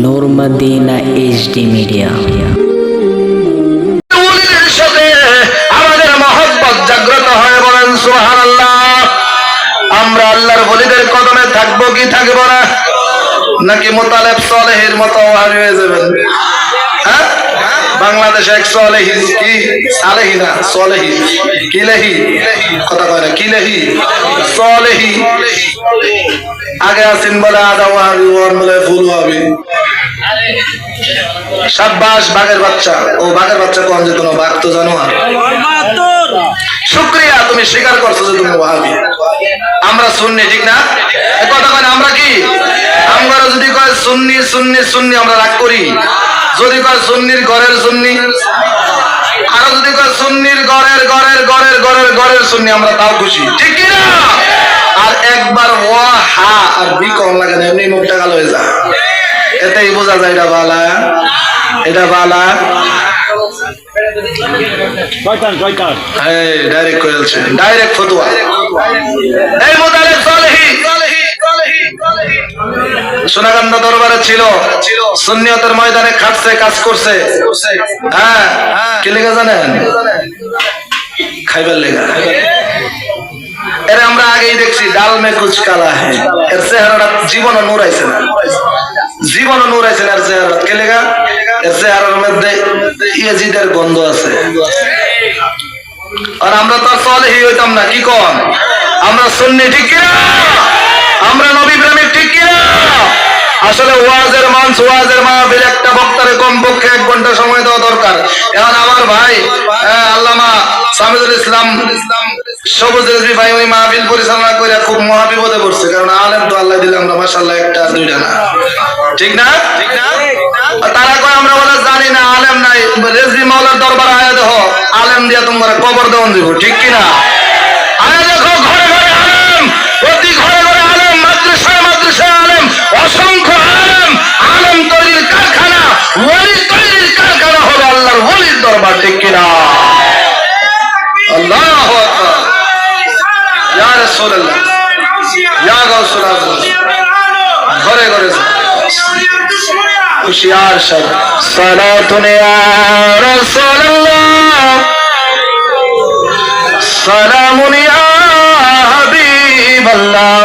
নূর Medina HD media. আমাদের মহব্বত জাগ্রত হয়ে বলেন সুবহানাল্লাহ। আমরা আল্লাহর ওলিদের কদমে থাকবো কি থাকবো না, নাকি মুতালেব সালেহের মতো হয়ে যাবেন? হ্যাঁ, বাংলাদেশে এক সালেহি, কি সালেহি না সালেহি, কিলেহি কথা কয় না, কিলেহি সালেহি আগে আছেন বলে আদা ওয়াহাবি, ওয়ান বলে ফুল ওয়াহাবি। সাব্বাস বাঘের বাচ্চা। ও বাঘের বাচ্চা কোন যে কোনো বাঘ তো জানো। শুকরিয়া, তুমি স্বীকার করছো যে তুমি ওয়াহাবি। আমরা সুন্নি, ঠিক না? কথা কয় না, আমরা কি? আমরা যদি কয় সুন্নি সুন্নি সুন্নি আমরা রাগ করি। যদি কয় সুন্নির ঘরের সুন্নি, আর যদি কয় সুন্নির ঘরের ঘরের ঘরের ঘরের ঘরের সুন্নি, আমরা তাও খুশি, ঠিক কি না? আর একবার ওয়া হা আর বি কম লাগে না, এমনি মুখটা কালো হয়ে যায়। এতেই বোঝা যায় এটা বালা, এটা বালা। ডাইরেক্ট করেছে, ডাইরেক্ট ফতুয়া। এই মুতালেব সালেহি সোনাকান্দা দরবারে ছিল, সুন্নিয়তের ময়দানে খাটছে, কাজ করছে। হ্যাঁ, কি লেখা জানেন? খাইবার লেখা। এর আমরা আগেই দেখছি, ডাল মে কুচ কালা হ্যায়। এর চেহারাটা জীবনও নূর আইছে না, জীবনও নূর আইছে না এর চেহারা। কে লেখা? এর চেহারার মধ্যে ইয়াজিদের গন্ধ আছে। আর আমরা তো সালেহি হইতাম না, কি কোন? আমরা সুন্নি, ঠিক কিনা? আমরা নবী প্রেমিক, ঠিক কিনা? আসলে ওয়াজের মঞ্চ, ওয়াজের মাহফিল একটা বক্তারে কমপক্ষে 1 ঘন্টা সময় দেওয়া দরকার। এখন আমার ভাই আল্লামা সামিদুল ইসলাম সবুজ রেজভী ভাই ওই মাহফিল পরিচালনা করে খুব মহাবিপদে পড়ছে। কারণ আলেম তো আল্লাহ দিলে আমরা মাশাআল্লাহ একটা দুইটা না, ঠিক না? তারা কয় আমরা বলে জানি না, আলেম নাই। রেজভী মাওলার দরবার আয়া দেখো, আলেম দিয়া তোমরা কবর দেওয়ান দিব, ঠিক কিনা? আয়া দেখো, ঘরে ঘরে আলেম, প্রতি ঘরে ঘরে আলেম, মাদ্রাসায় মাদ্রাসায় আলেম, অসংখ্য আলেম। আলেম তৈরির কারখানা, ওলি তৈরির কারখানা হলো আল্লাহর ওলির দরবার, ঠিক কিনা? আল্লাহু আকবার, ইয়া রাসূলুল্লাহ, ইয়া গাউসুল আজম। ঘরে ঘরে খুশিয়ার শব্দ, সালাতুন ইয়া রাসূলুল্লাহ, সালামুন ইয়া হাবিবাল্লাহ,